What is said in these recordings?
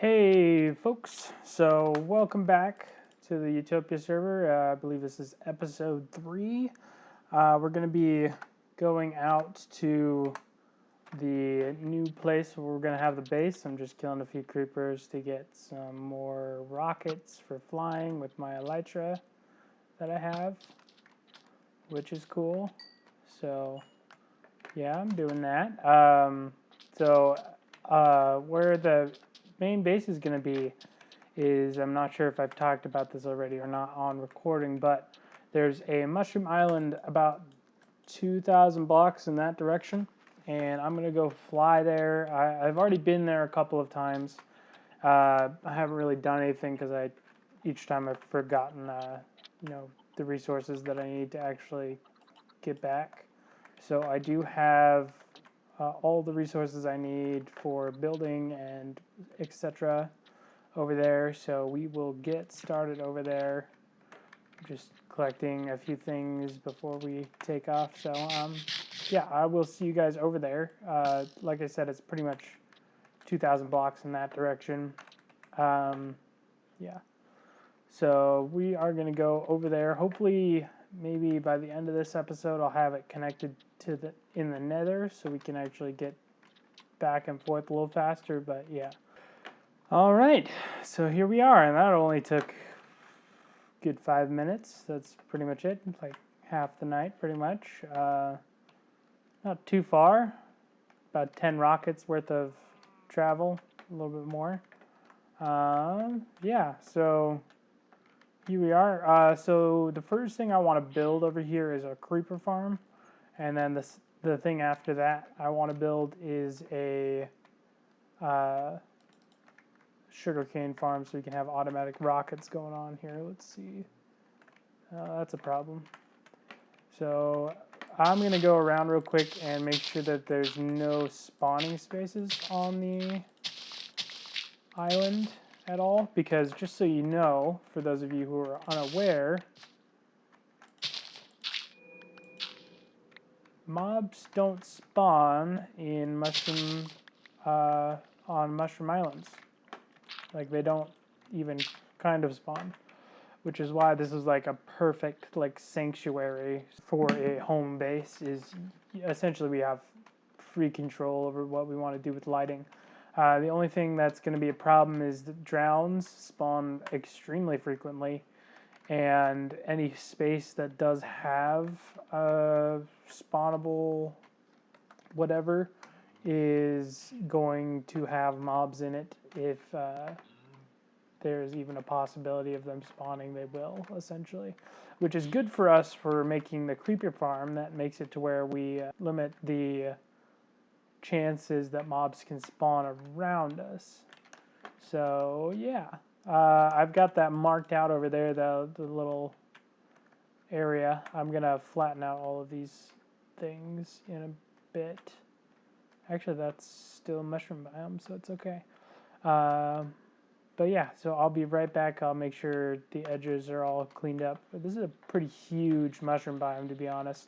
Hey folks, so welcome back to the Utopia server. I believe this is episode 3. We're going to be going out to the new place where we're going to have the base. I'm just killing a few creepers to get some more rockets for flying with my elytra that I have, which is cool. So yeah, I'm doing that. Where the main base is going to be is, I'm not sure if I've talked about this already or not on recording, but there's a mushroom island about 2,000 blocks in that direction, and I'm going to go fly there. I've already been there a couple of times. I haven't really done anything because each time I've forgotten the resources that I need to actually get back. So I do have all the resources I need for building and etc. over there, so we will get started over there. Just collecting a few things before we take off. So yeah, I will see you guys over there. Like I said, it's pretty much 2,000 blocks in that direction. Yeah, so we are going to go over there. Hopefully maybe by the end of this episode I'll have it connected to in the nether, so we can actually get back and forth a little faster. But yeah, all right, so here we are, and that only took a good 5 minutes. That's pretty much it. It's like half the night, pretty much. Not too far. About 10 rockets worth of travel, a little bit more. Yeah, so here we are. So the first thing I want to build over here is a creeper farm, and then the thing after that I want to build is a sugarcane farm, so we can have automatic rockets going on here. Let's see. That's a problem. So I'm going to go around real quick and make sure that there's no spawning spaces on the island at all, because just so you know, for those of you who are unaware, mobs don't spawn in on mushroom islands. Like, they don't even kind of spawn, which is why this is like a perfect like sanctuary for a home base. Is essentially we have free control over what we want to do with lighting. The only thing that's going to be a problem is that drowns spawn extremely frequently, and any space that does have a spawnable whatever is going to have mobs in it. If there's even a possibility of them spawning, they will, essentially. Which is good for us for making the creeper farm. That makes it to where we limit the chances that mobs can spawn around us. So, yeah. I've got that marked out over there, the little area. I'm going to flatten out all of these things in a bit. Actually, that's still a mushroom biome, so it's okay. But yeah, so I'll be right back. I'll make sure the edges are all cleaned up. But this is a pretty huge mushroom biome, to be honest.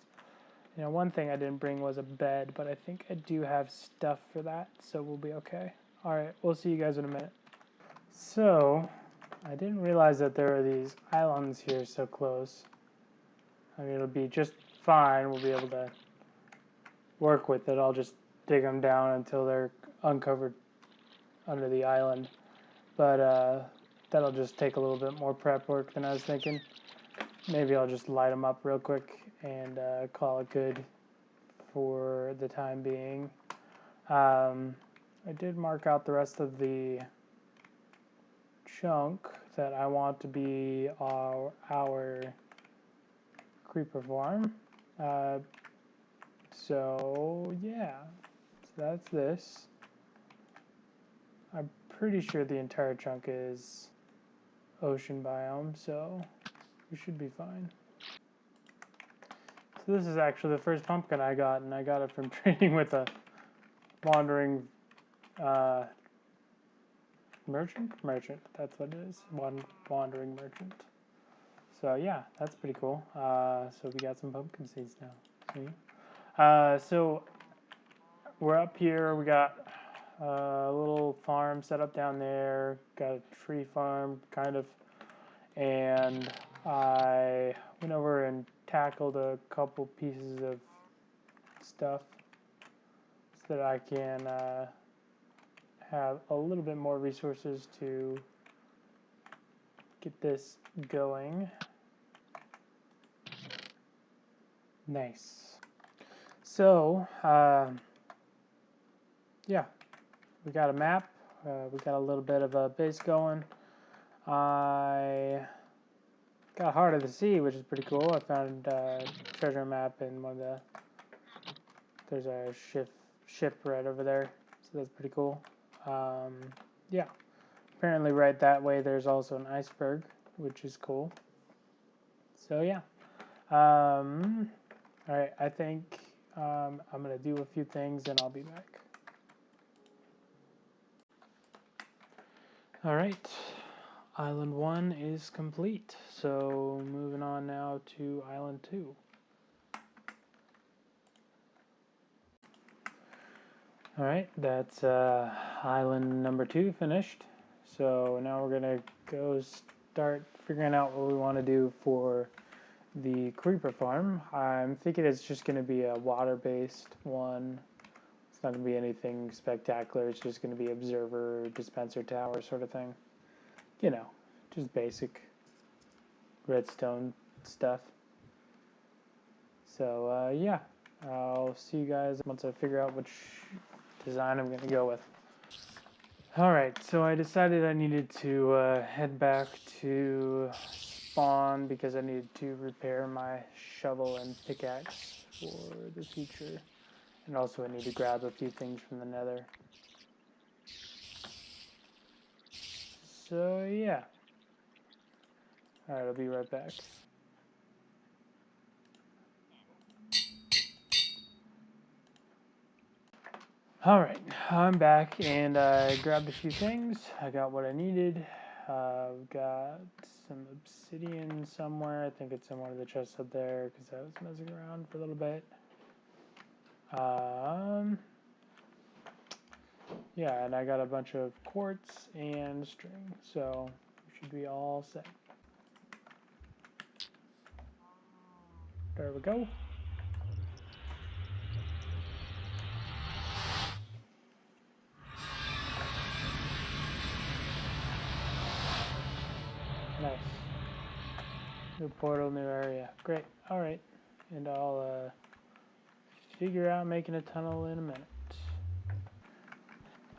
You know, one thing I didn't bring was a bed, but I think I do have stuff for that, so we'll be okay. All right, we'll see you guys in a minute. So, I didn't realize that there are these islands here so close. I mean, it'll be just fine. We'll be able to work with it. I'll just dig them down until they're uncovered under the island. But that'll just take a little bit more prep work than I was thinking. Maybe I'll just light them up real quick and call it good for the time being. I did mark out the rest of the chunk that I want to be our creeper farm. So yeah, so that's this. I'm pretty sure the entire chunk is ocean biome, so we should be fine. So this is actually the first pumpkin I got, and I got it from trading with a wandering merchant, that's what it is, wandering merchant. So yeah, that's pretty cool. So we got some pumpkin seeds now. See? So we're up here, we got a little farm set up down there. Got a tree farm, kind of. And I went over and tackled a couple pieces of stuff so that I can have a little bit more resources to get this going. Nice. So, yeah, we got a map. We got a little bit of a base going. I got Heart of the Sea, which is pretty cool. I found a treasure map in one of the... There's a ship right over there, so that's pretty cool. Yeah, apparently right that way there's also an iceberg, which is cool. So yeah. Alright, I think I'm going to do a few things and I'll be back. Alright, Island 1 is complete, so moving on now to Island 2. Alright, that's Island number 2 finished, so now we're going to go start figuring out what we want to do for the creeper farm. I'm thinking it's just going to be a water-based one. It's not going to be anything spectacular. It's just going to be observer, dispenser tower sort of thing. You know, just basic redstone stuff. So, yeah, I'll see you guys once I figure out which design I'm going to go with. Alright, so I decided I needed to head back to spawn because I needed to repair my shovel and pickaxe for the future. And also I need to grab a few things from the nether. So yeah. Alright, I'll be right back. Alright, I'm back and I grabbed a few things. I got what I needed. I've got some obsidian somewhere. I think it's in one of the chests up there because I was messing around for a little bit. Yeah, and I got a bunch of quartz and string, so we should be all set. There we go. Nice. New portal, new area. Great. Alright. And I'll figure out making a tunnel in a minute.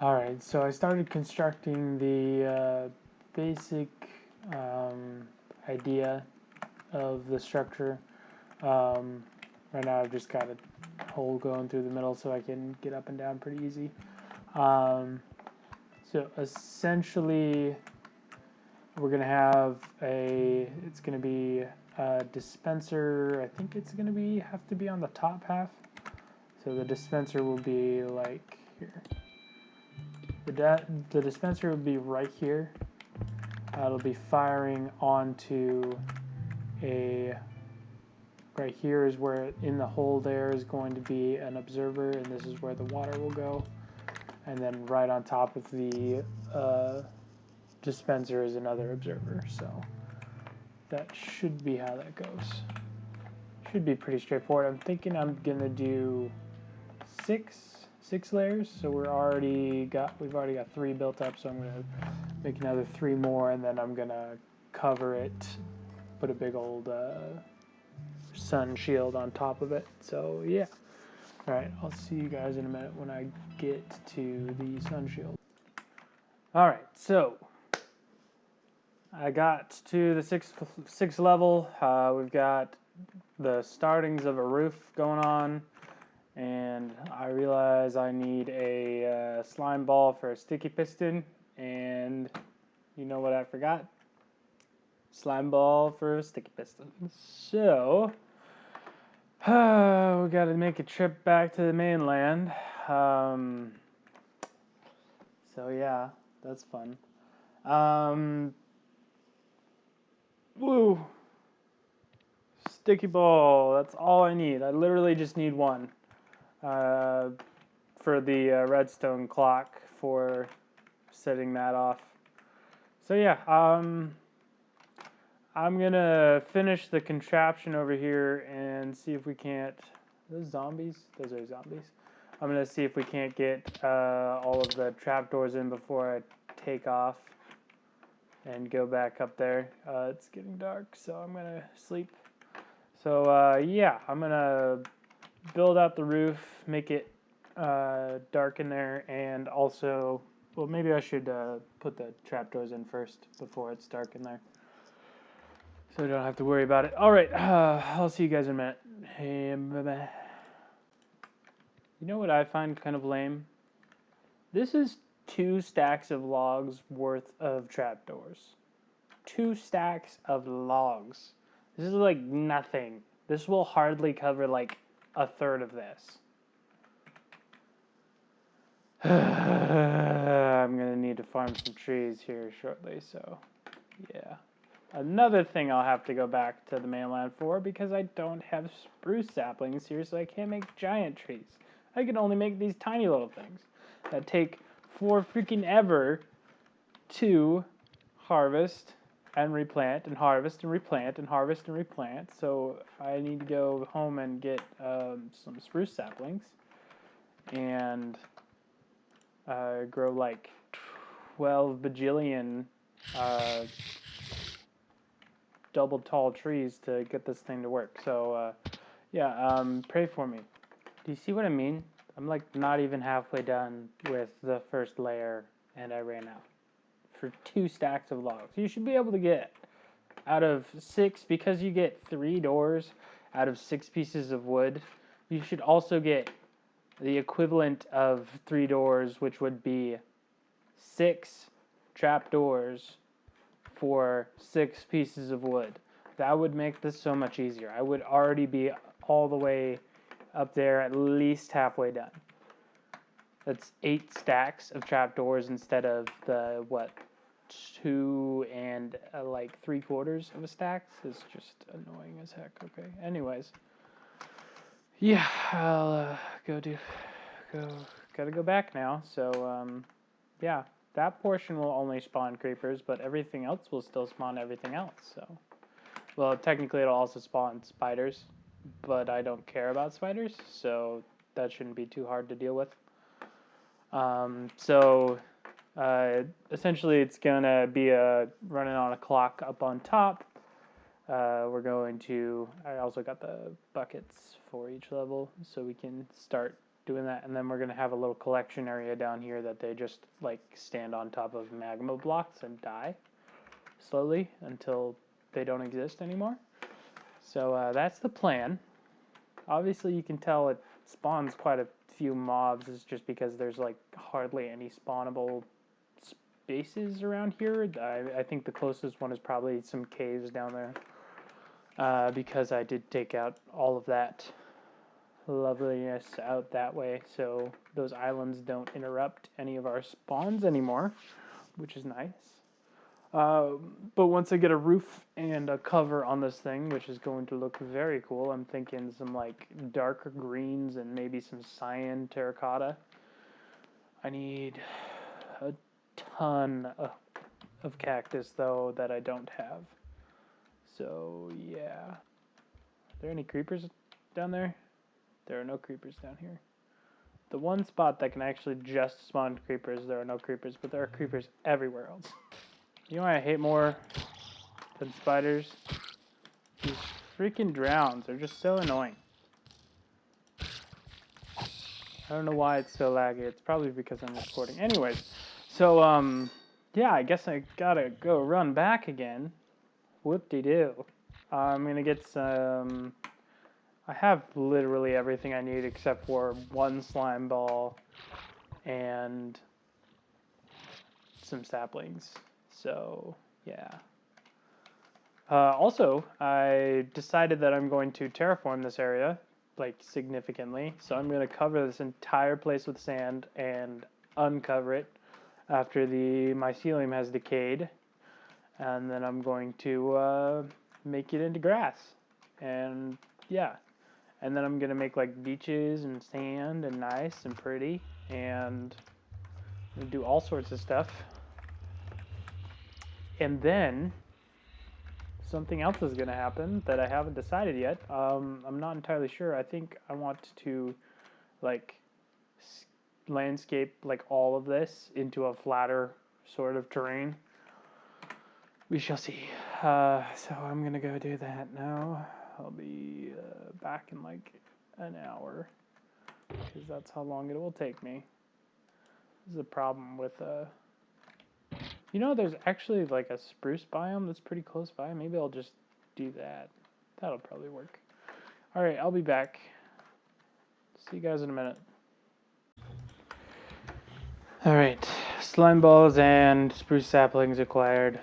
Alright, so I started constructing the basic idea of the structure. Right now I've just got a hole going through the middle so I can get up and down pretty easy. So essentially we're going to have it's going to be a dispenser. I think it's going to have to be on the top half. So the dispenser will be like here. The dispenser will be right here. It'll be firing onto right here is where in the hole there is going to be an observer, and this is where the water will go. And then right on top of the dispenser is another observer. So that should be how that goes. Should be pretty straightforward. I'm thinking I'm gonna do six layers. So we've already got 3 built up. So I'm gonna make another 3 more, and then I'm gonna cover it, put a big old sun shield on top of it. So yeah. All right, I'll see you guys in a minute when I get to the sun shield. All right, so I got to the sixth level. We've got the startings of a roof going on, and I realize I need a slime ball for a sticky piston, and you know what I forgot? Slime ball for a sticky piston. So we got to make a trip back to the mainland. So yeah, that's fun. Woo! Sticky ball, that's all I need. I literally just need one for the redstone clock for setting that off. So yeah, I'm gonna finish the contraption over here and see if we can't. Those zombies? Those are zombies. I'm gonna see if we can't get all of the trapdoors in before I take off and go back up there. It's getting dark, so I'm gonna sleep. So yeah, I'm gonna build out the roof, make it dark in there, and also, well, maybe I should put the trapdoors in first before it's dark in there, so I don't have to worry about it. All right, I'll see you guys in a minute. Hey, bye-bye. You know what I find kind of lame? This is 2 stacks of logs worth of trapdoors. 2 stacks of logs. This is like nothing. This will hardly cover like a third of this. I'm gonna need to farm some trees here shortly, so yeah. Another thing I'll have to go back to the mainland for, because I don't have spruce saplings here, so I can't make giant trees. I can only make these tiny little things that take for freaking ever to harvest and replant and harvest and replant and harvest and replant. So I need to go home and get some spruce saplings and grow like 12 bajillion double tall trees to get this thing to work. So yeah, pray for me. Do you see what I mean? I'm like not even halfway done with the first layer and I ran out for 2 stacks of logs. You should be able to get out of 6, because you get 3 doors out of 6 pieces of wood. You should also get the equivalent of 3 doors, which would be 6 trap doors for 6 pieces of wood. That would make this so much easier. I would already be all the way up there, at least halfway done. That's 8 stacks of trapdoors instead of the, what, 2 and like 3/4 of a stack. It's just annoying as heck. Okay, anyways. Yeah, I'll gotta go back now. So, yeah, that portion will only spawn creepers, but everything else will still spawn everything else, so. Well, technically it'll also spawn spiders, but I don't care about spiders, so that shouldn't be too hard to deal with. Essentially it's gonna be running on a clock up on top. We're going to, I also got the buckets for each level, so we can start doing that, and then we're gonna have a little collection area down here that they just like stand on top of magma blocks and die slowly until they don't exist anymore. So that's the plan. Obviously you can tell it spawns quite a few mobs. It's just because there's like hardly any spawnable spaces around here. I think the closest one is probably some caves down there, because I did take out all of that loveliness out that way, so those islands don't interrupt any of our spawns anymore, which is nice. But once I get a roof and a cover on this thing, which is going to look very cool, I'm thinking some like darker greens and maybe some cyan terracotta. I need a ton of cactus though that I don't have. So yeah. Are there any creepers down there? There are no creepers down here. The one spot that can actually just spawn creepers, there are no creepers, but there are creepers everywhere else. You know what I hate more than spiders? These freaking drowns. They're just so annoying. I don't know why it's so laggy. It's probably because I'm recording. Anyways, so, yeah, I guess I gotta go run back again. Whoop-de-doo. I'm gonna get some... I have literally everything I need except for 1 slime ball and some saplings. So, yeah. Also, I decided that I'm going to terraform this area, like, significantly. So I'm going to cover this entire place with sand and uncover it after the mycelium has decayed. And then I'm going to make it into grass. And, yeah. And then I'm going to make, like, beaches and sand and nice and pretty. And We'll do all sorts of stuff. And then something else is going to happen that I haven't decided yet. I'm not entirely sure. I think I want to like landscape like all of this into a flatter sort of terrain. We shall see. So I'm going to go do that now. I'll be back in like an hour because that's how long it will take me. This is a problem with you know, there's actually like a spruce biome that's pretty close by. Maybe I'll just do that. That'll probably work. All right, I'll be back. See you guys in a minute. All right, slime balls and spruce saplings acquired.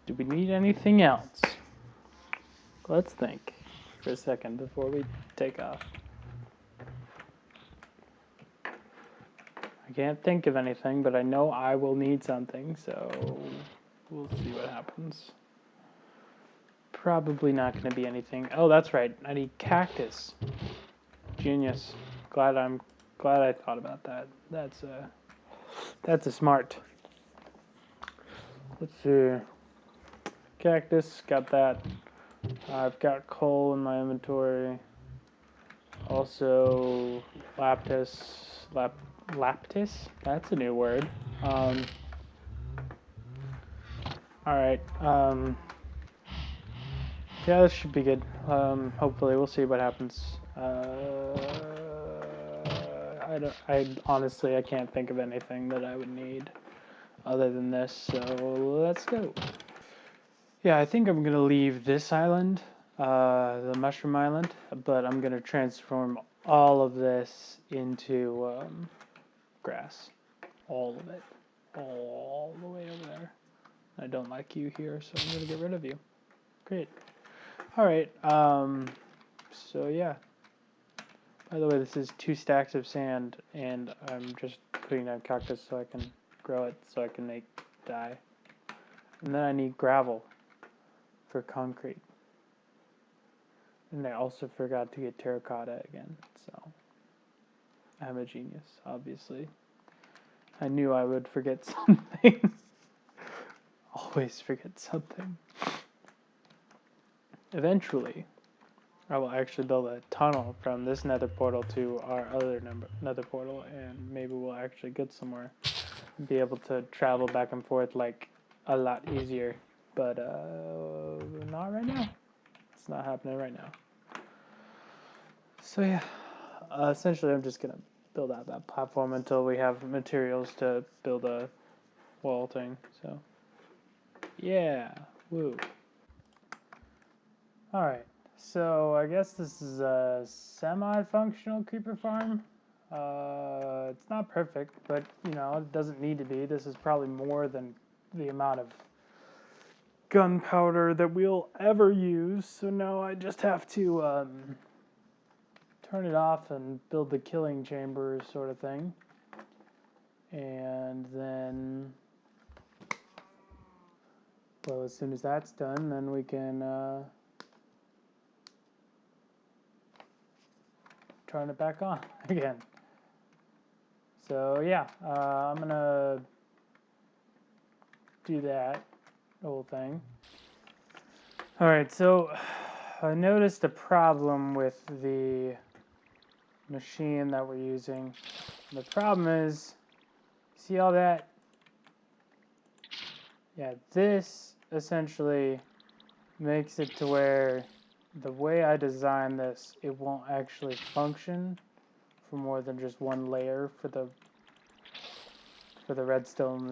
Do we need anything else? Let's think for a second before we take off. I can't think of anything, but I know I will need something, so we'll see what happens. Probably not going to be anything. Oh, that's right. I need cactus. Genius. Glad I thought about that. That's a smart. Let's see. Cactus, got that. I've got coal in my inventory. Also, lapis. That's a new word. All right. Yeah, this should be good. Hopefully, we'll see what happens. Honestly, I can't think of anything that I would need other than this. So let's go. Yeah, I think I'm gonna leave this island, the Mushroom Island, but I'm gonna transform all of this into grass, all of it, all the way over there. I don't like you here, so I'm gonna get rid of you. Great. All right. So yeah. By the way, this is 2 stacks of sand, and I'm just putting down cactus so I can grow it, so I can make dye. And then I need gravel for concrete. And I also forgot to get terracotta again, so I'm a genius, obviously. I knew I would forget something. Always forget something. Eventually, I will actually build a tunnel from this nether portal to our other nether portal, and maybe we'll actually get somewhere. Be able to travel back and forth like a lot easier, but not right now. It's not happening right now. So yeah, essentially I'm just gonna build out that platform until we have materials to build a wall thing. So yeah, woo. All right. So I guess this is a semi-functional creeper farm. It's not perfect, but you know, it doesn't need to be. This is probably more than the amount of gunpowder that we'll ever use. So now I just have to turn it off and build the killing chamber sort of thing. And then, well, as soon as that's done, then we can turn it back on again. So yeah, I'm gonna do that whole thing. All right, so I noticed a problem with the machine that we're using. The problem is, see all that? Yeah, this essentially makes it to where the way I design this, it won't actually function for more than just one layer for the redstone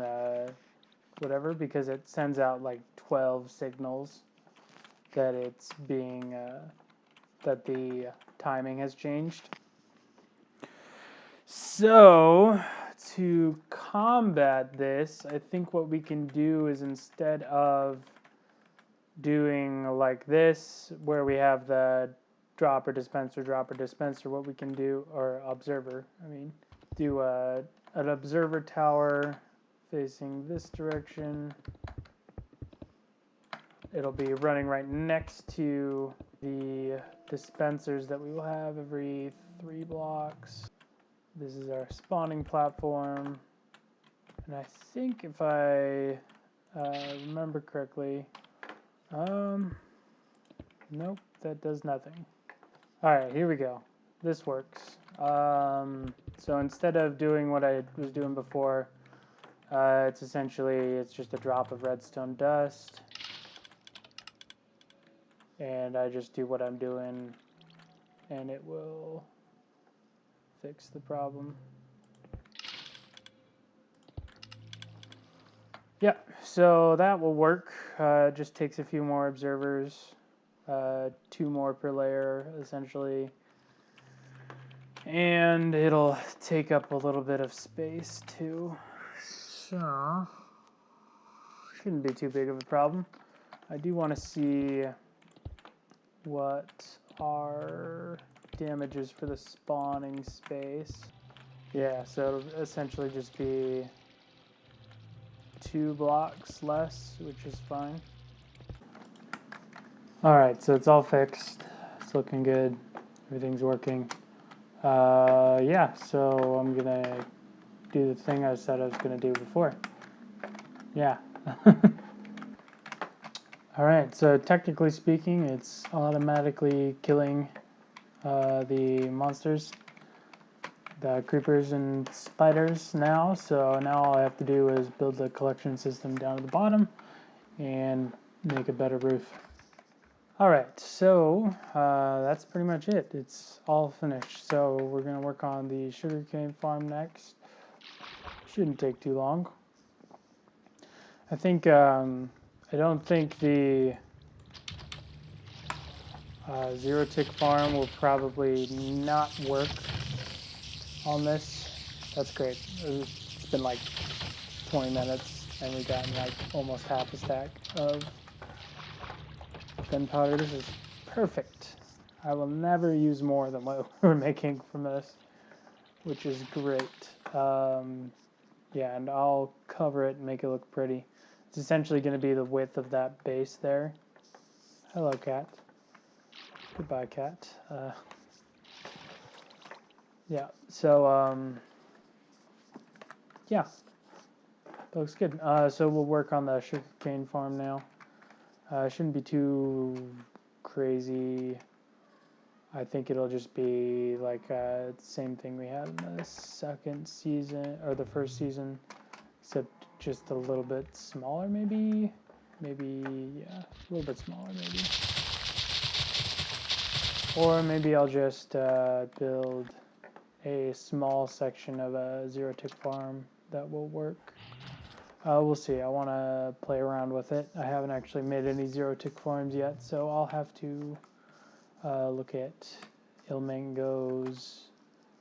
whatever, because it sends out like 12 signals that it's being that the timing has changed. So to combat this, I think what we can do is, instead of doing like this where we have the dropper dispenser, what we can do, or observer, I mean, do an observer tower facing this direction. It'll be running right next to the dispensers that we will have every 3 blocks. This is our spawning platform. And I think if I remember correctly, nope, that does nothing. Alright, here we go. This works. So instead of doing what I was doing before, it's just a drop of redstone dust. And I just do what I'm doing, and it will fix the problem. Yeah, so that will work. It just takes a few more observers, 2 more per layer, essentially. And it'll take up a little bit of space, too. So, shouldn't be too big of a problem. I do want to see what our damage is for the spawning space. Yeah, so it'll essentially just be 2 blocks less, which is fine. Alright, so it's all fixed. It's looking good. Everything's working. Yeah, so I'm gonna do the thing I said I was gonna do before. Yeah. Alright, so technically speaking, it's automatically killing the monsters, the creepers and spiders now. So now all I have to do is build the collection system down at the bottom and make a better roof. Alright, so that's pretty much it. It's all finished. So we're going to work on the sugarcane farm next. Shouldn't take too long. I think, I don't think the zero tick farm will probably not work on this. That's great. It's been like 20 minutes and we've gotten like almost half a stack of gunpowder. This is perfect. I will never use more than what we're making from this, which is great. Yeah, and I'll cover it and make it look pretty. It's essentially going to be the width of that base there. Hello, cat. Goodbye, cat. Yeah, so, yeah, that looks good. So we'll work on the sugarcane farm now. Shouldn't be too crazy. I think it'll just be like the same thing we had in the second season, or the first season, except just a little bit smaller, maybe, yeah, a little bit smaller, maybe. Or maybe I'll just build a small section of a zero tick farm that will work. We'll see. I want to play around with it. I haven't actually made any zero tick farms yet, so I'll have to look at Ilmango's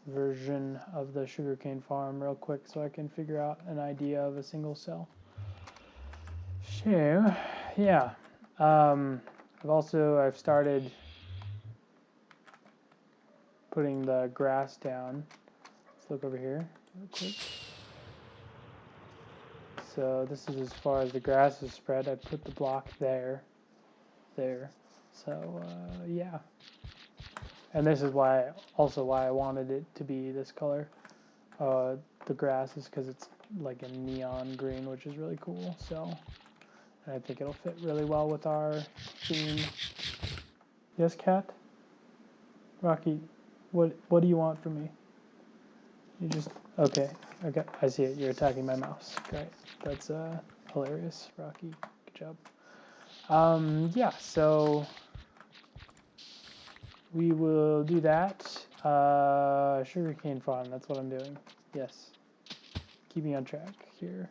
version of the sugarcane farm real quick so I can figure out an idea of a single cell. So, yeah. I've started putting the grass down. Let's look over here real quick. So this is as far as the grass is spread. I put the block there. So, yeah. And this is why I wanted it to be this color. The grass is because it's like a neon green, which is really cool. So I think it'll fit really well with our theme. Yes, cat? Rocky, what do you want from me? You just, okay, I see it. You're attacking my mouse. Great. That's hilarious, Rocky. Good job. Yeah, so we will do that. Sugarcane farm, that's what I'm doing. Yes. Keep me on track here.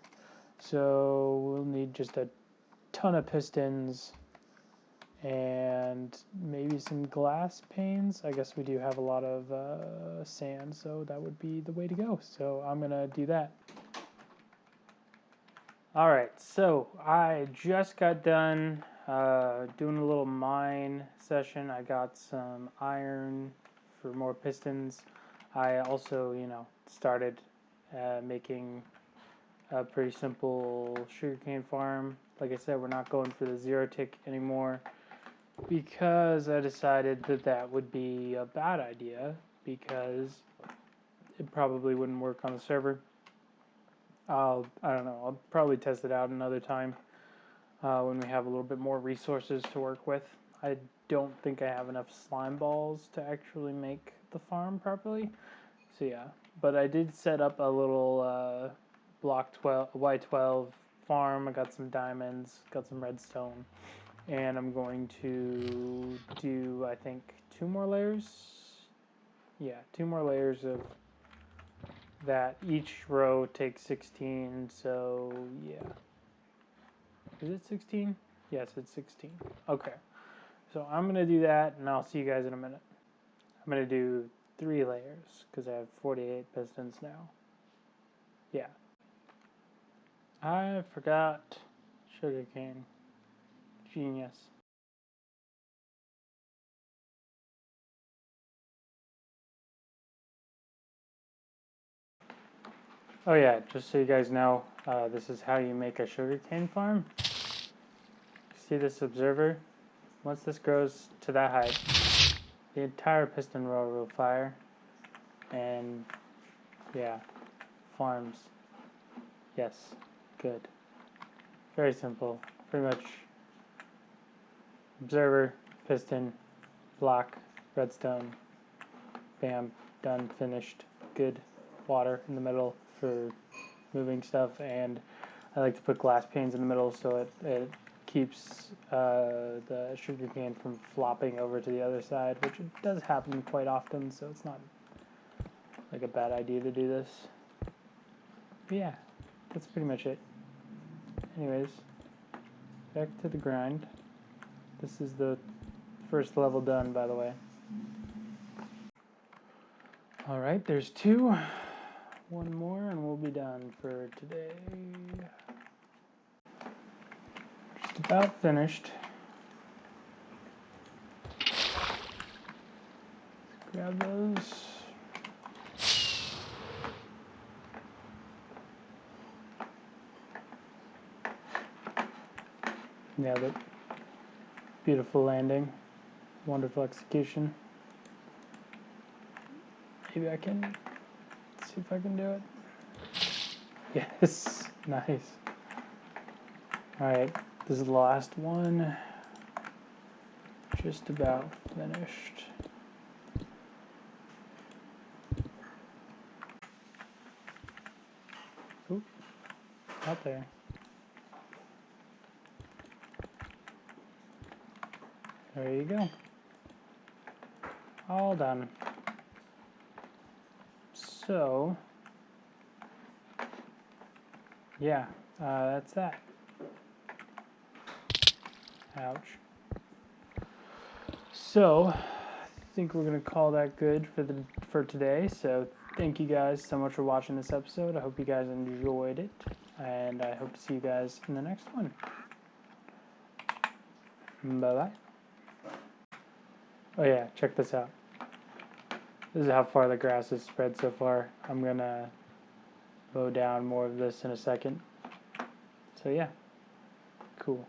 So we'll need just a ton of pistons and maybe some glass panes. I guess we do have a lot of sand, so that would be the way to go. So I'm gonna do that. Alright, so I just got done doing a little mine session. I got some iron for more pistons. I also, started making a pretty simple sugarcane farm. Like I said, we're not going for the zero tick anymore because I decided that would be a bad idea because it probably wouldn't work on the server. I don't know, I'll probably test it out another time when we have a little bit more resources to work with. I don't think I have enough slime balls to actually make the farm properly. So yeah, but I did set up a little block 12, Y12 farm. I got some diamonds, got some redstone, and I'm going to do, I think, 2 more layers. Yeah, 2 more layers of that. Each row takes 16, so yeah. Is it 16? Yes, it's 16. Okay, so I'm going to do that, and I'll see you guys in a minute. I'm going to do 3 layers, because I have 48 pistons now. Yeah. I forgot sugarcane. Genius. Oh yeah, just so you guys know, this is how you make a sugarcane farm. See this observer? Once this grows to that height, the entire piston row will fire, and yeah, farms. Yes, good. Very simple. Pretty much observer, piston, block, redstone, bam, done, finished. Good. Water in the middle for moving stuff, and I like to put glass panes in the middle so it keeps the sugarcane from flopping over to the other side, which it does happen quite often, so it's not like a bad idea to do this. But yeah, that's pretty much it. Anyways, back to the grind. This is the first level done, by the way. Alright, there's 2. 1 more and we'll be done for today. Just about finished. Let's grab those. Yeah, the beautiful landing. Wonderful execution. Maybe I can see if I can do it. Yes, nice. Alright, this is the last one. Just about finished. Oop, out there. There you go. All done. So, yeah, that's that. Ouch. So, I think we're gonna call that good for today. So, thank you guys so much for watching this episode. I hope you guys enjoyed it, and I hope to see you guys in the next one. Bye bye. Oh yeah, check this out. This is how far the grass is spread so far. I'm gonna mow down more of this in a second. So yeah, cool.